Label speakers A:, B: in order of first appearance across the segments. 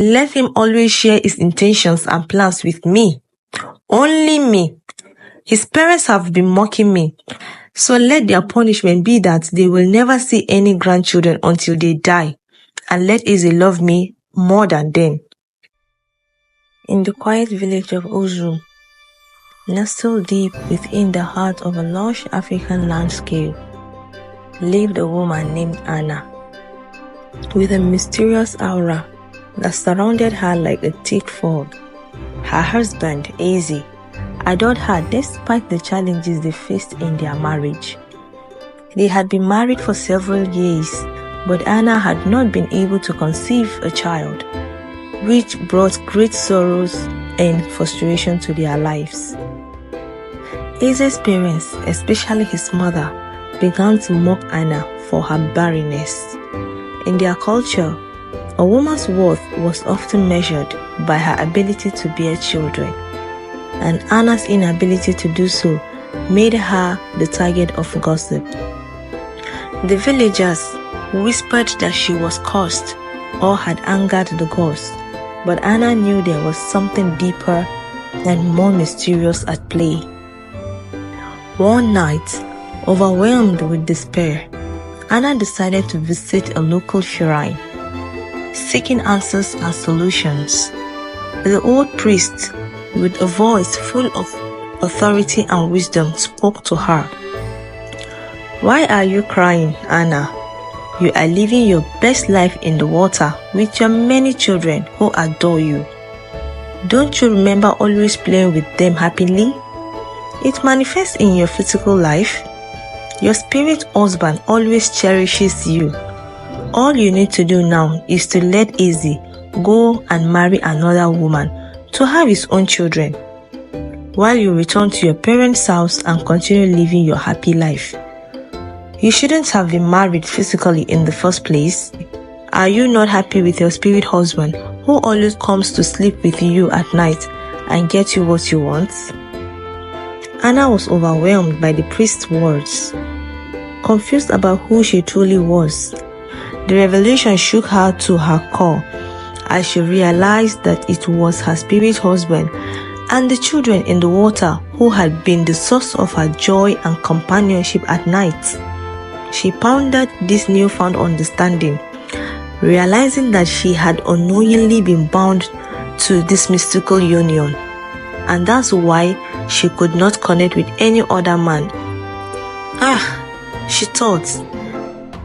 A: Let him always share his intentions and plans with me. Only me. His parents have been mocking me, so let their punishment be that they will never see any grandchildren until they die, and let Eze love me more than them. In the quiet village of Ozum, nestled deep within the heart of a lush African landscape, lived a woman named Anna, with a mysterious aura that surrounded her like a thick fog. Her husband, Eze, adored her despite the challenges they faced in their marriage. They had been married for several years, but Anna had not been able to conceive a child, which brought great sorrows and frustration to their lives. Eze's parents, especially his mother, began to mock Anna for her barrenness. In their culture, a woman's worth was often measured by her ability to bear children, and Anna's inability to do so made her the target of gossip. The villagers whispered that she was cursed or had angered the gods, but Anna knew there was something deeper and more mysterious at play. One night, overwhelmed with despair, Anna decided to visit a local shrine, seeking answers and solutions. The old priest, with a voice full of authority and wisdom, spoke to her. "Why are you crying, Anna? You are living your best life in the water with your many children who adore you. Don't you remember always playing with them happily? It manifests in your physical life. Your spirit husband always cherishes you. All you need to do now is to let Eze go and marry another woman to have his own children, while you return to your parents' house and continue living your happy life. You shouldn't have been married physically in the first place. Are you not happy with your spirit husband who always comes to sleep with you at night and get you what you want?" Anna was overwhelmed by the priest's words, confused about who she truly was. The revelation shook her to her core as she realized that it was her spirit husband and the children in the water who had been the source of her joy and companionship at night. She pondered this newfound understanding, realizing that she had unknowingly been bound to this mystical union, and that's why she could not connect with any other man. She thought,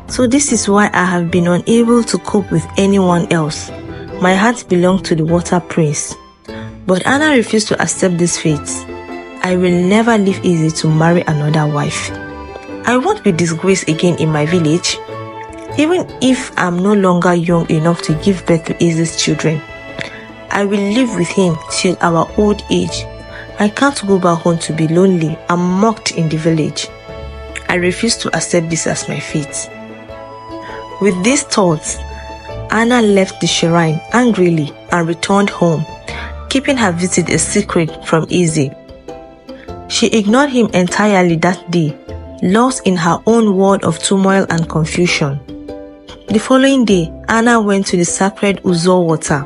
A: so this is why I have been unable to cope with anyone else. My heart belonged to the water prince. But Anna refused to accept this fate. I will never leave Eze to marry another wife. I won't be disgraced again in my village, even if I'm no longer young enough to give birth to Eze's children. I will live with him till our old age. I can't go back home to be lonely and mocked in the village. I refuse to accept this as my fate. With these thoughts, Anna left the shrine angrily and returned home, keeping her visit a secret from Eze. She ignored him entirely that day, lost in her own world of turmoil and confusion. The following day, Anna went to the sacred Ozum water,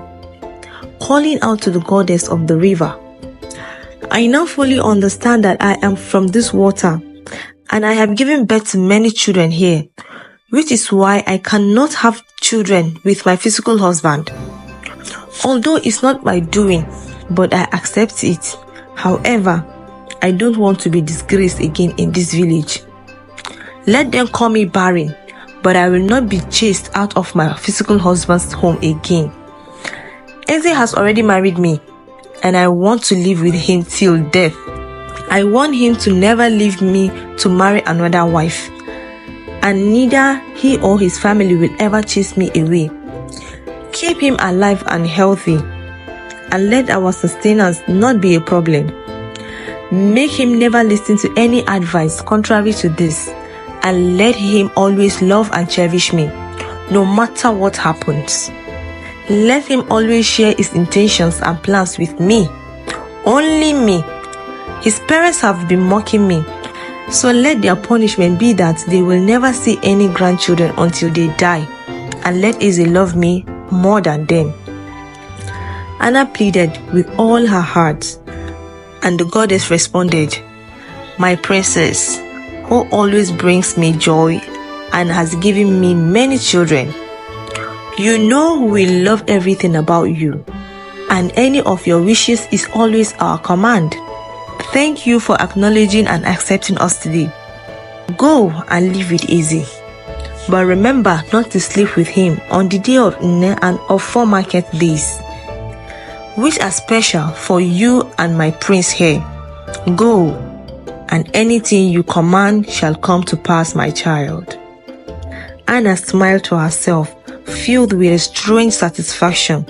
A: calling out to the goddess of the river. "I now fully understand that I am from this water, and I have given birth to many children here, which is why I cannot have children with my physical husband. Although it's not my doing, but I accept it. However, I don't want to be disgraced again in this village. Let them call me Barren, but I will not be chased out of my physical husband's home again. Eze has already married me, and I want to live with him till death. I want him to never leave me to marry another wife, and neither he or his family will ever chase me away. Keep him alive and healthy, and let our sustenance not be a problem. Make him never listen to any advice contrary to this, and let him always love and cherish me, no matter what happens. Let him always share his intentions and plans with me. Only me. His parents have been mocking me, so let their punishment be that they will never see any grandchildren until they die, and let Eze love me more than them. Anna pleaded with all her heart, and the goddess responded, "My princess, who always brings me joy and has given me many children, you know we love everything about you, and any of your wishes is always our command. Thank you for acknowledging and accepting us today. Go and live with Eze. But remember not to sleep with him on the day of Nne and of 4 market days, which are special for you and my prince here. Go, and anything you command shall come to pass, my child." Anna smiled to herself, filled with a strange satisfaction.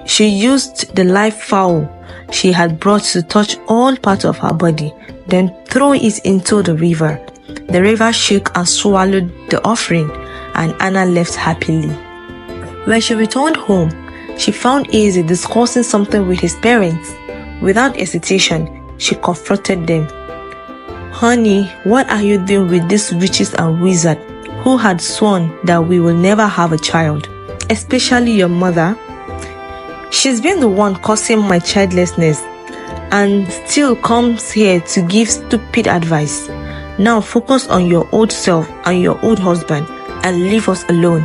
A: She used the live fowl she had brought to touch all parts of her body, then throw it into the river. The river shook and swallowed the offering, and Anna left happily. When she returned home, she found Eze discussing something with his parents. Without hesitation, she confronted them. "Honey, what are you doing with these witches and wizards who had sworn that we will never have a child, especially your mother? She's been the one causing my childlessness and still comes here to give stupid advice. Now focus on your old self and your old husband and leave us alone.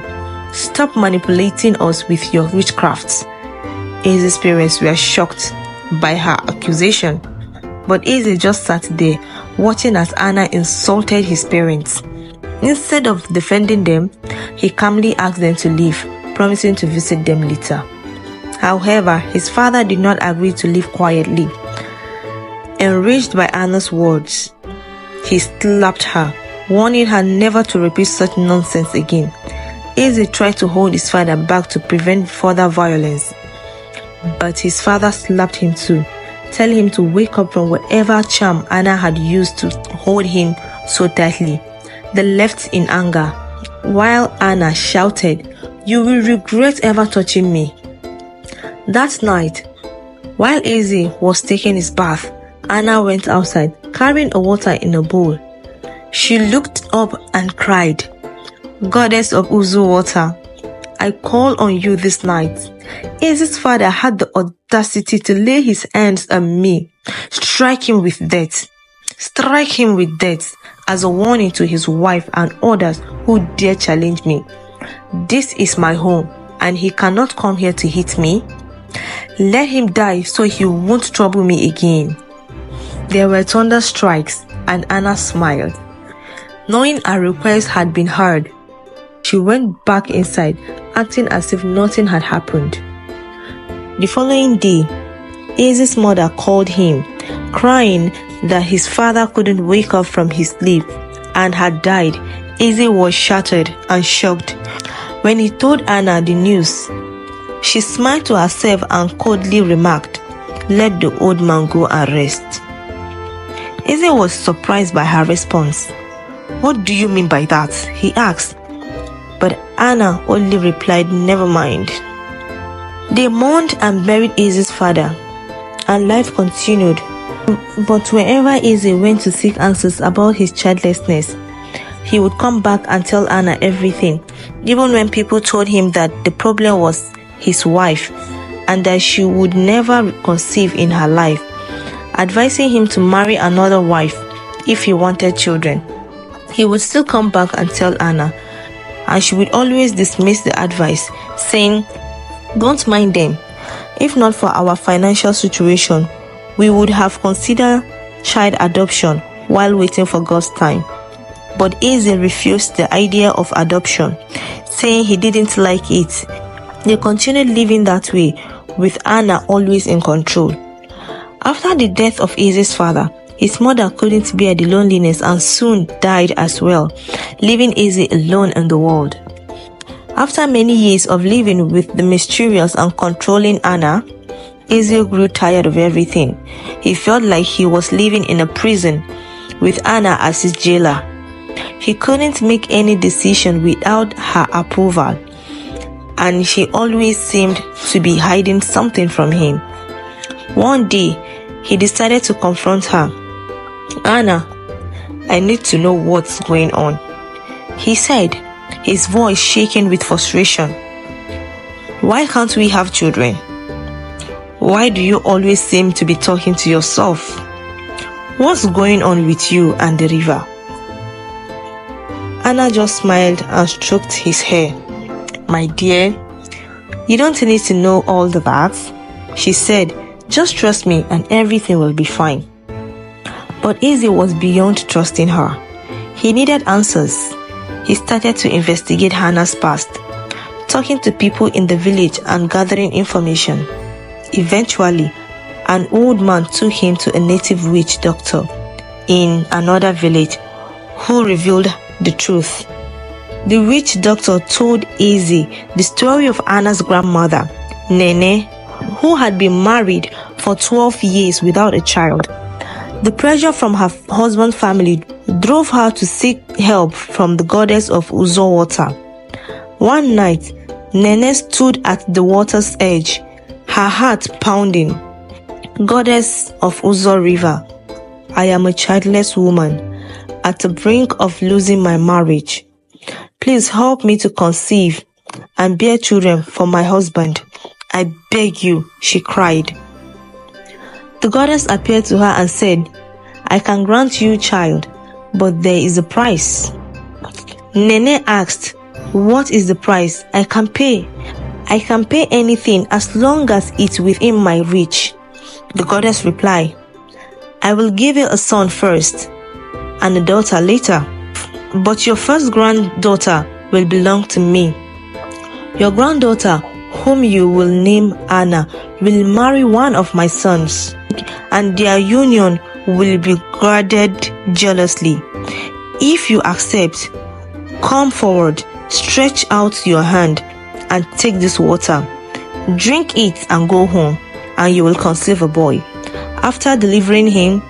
A: Stop manipulating us with your witchcrafts." Eze's parents were shocked by her accusation, but Eze just sat there watching as Anna insulted his parents. Instead of defending them, he calmly asked them to leave, promising to visit them later. However, his father did not agree to leave quietly. Enraged by Anna's words, he slapped her, warning her never to repeat such nonsense again. Eze tried to hold his father back to prevent further violence, but his father slapped him too, telling him to wake up from whatever charm Anna had used to hold him so tightly. They left in anger, while Anna shouted, "You will regret ever touching me." That night, while Eze was taking his bath, Anna went outside, carrying a water in a bowl. She looked up and cried, "Goddess of Ozum water, I call on you this night." Eze's father had the audacity to lay his hands on me, strike him with death as a warning to his wife and others who dare challenge me. This is my home, and he cannot come here to hit me. Let him die so he won't trouble me again. There were thunder strikes, and Anna smiled. Knowing her request had been heard, she went back inside, acting as if nothing had happened. The following day, Eze's mother called him, crying that his father couldn't wake up from his sleep and had died. Eze was shattered and shocked. When he told Anna the news, she smiled to herself and coldly remarked, "Let the old man go and rest." Eze was surprised by her response. "What do you mean by that?" he asked. But Anna only replied, "Never mind." They mourned and buried Eze's father, and life continued. But whenever Eze went to seek answers about his childlessness, he would come back and tell Anna everything, even when people told him that the problem was his wife and that she would never conceive in her life, advising him to marry another wife if he wanted children. He would still come back and tell Anna, and she would always dismiss the advice, saying, "Don't mind them. If not for our financial situation, we would have considered child adoption while waiting for God's time." But Eze refused the idea of adoption, saying he didn't like it. They continued living that way, with Anna always in control. After the death of Eze's father, his mother couldn't bear the loneliness and soon died as well, leaving Eze alone in the world. After many years of living with the mysterious and controlling Anna, Eze grew tired of everything. He felt like he was living in a prison with Anna as his jailer. He couldn't make any decision without her approval, and she always seemed to be hiding something from him. One day, he decided to confront her. "Anna, I need to know what's going on," he said, his voice shaking with frustration. "Why can't we have children? Why do you always seem to be talking to yourself? What's going on with you and the river? Anna just smiled and stroked his hair. My dear, you don't need to know all the facts, she said. Just trust me and everything will be fine. But Izzy was beyond trusting her. He needed answers. He started to investigate Hannah's past, talking to people in the village and gathering information. Eventually, an old man took him to a native witch doctor in another village who revealed the truth. The witch doctor told Izzy the story of Anna's grandmother, Nene, who had been married for 12 years without a child. The pressure from her husband's family drove her to seek help from the goddess of Ozum water. One night, Nene stood at the water's edge, her heart pounding. Goddess of Ozum River, I am a childless woman, at the brink of losing my marriage. Please help me to conceive and bear children for my husband. I beg you, she cried. The goddess appeared to her and said, I can grant you child, but there is a price. Nene asked, what is the price? I can pay anything as long as it's within my reach. The goddess replied, I will give you a son first and a daughter later, but your first granddaughter will belong to me. Your granddaughter, whom you will name Anna, will marry one of my sons, and their union will be guarded jealously. If you accept, come forward, stretch out your hand, and take this water. Drink it and go home, and you will conceive a boy. After delivering him,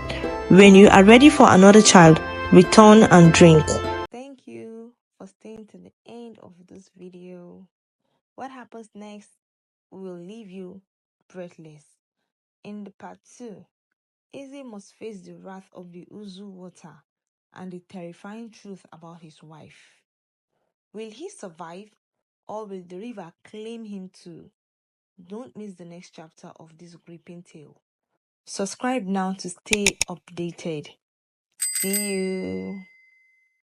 A: when you are ready for another child, return and drink. Thank you for staying to the end of this video. What happens next will leave you breathless. In the part 2, Izzy must face the wrath of the Ozum water and the terrifying truth about his wife. Will he survive, or will the river claim him too? Don't miss the next chapter of this gripping tale. Subscribe now to stay updated. See you.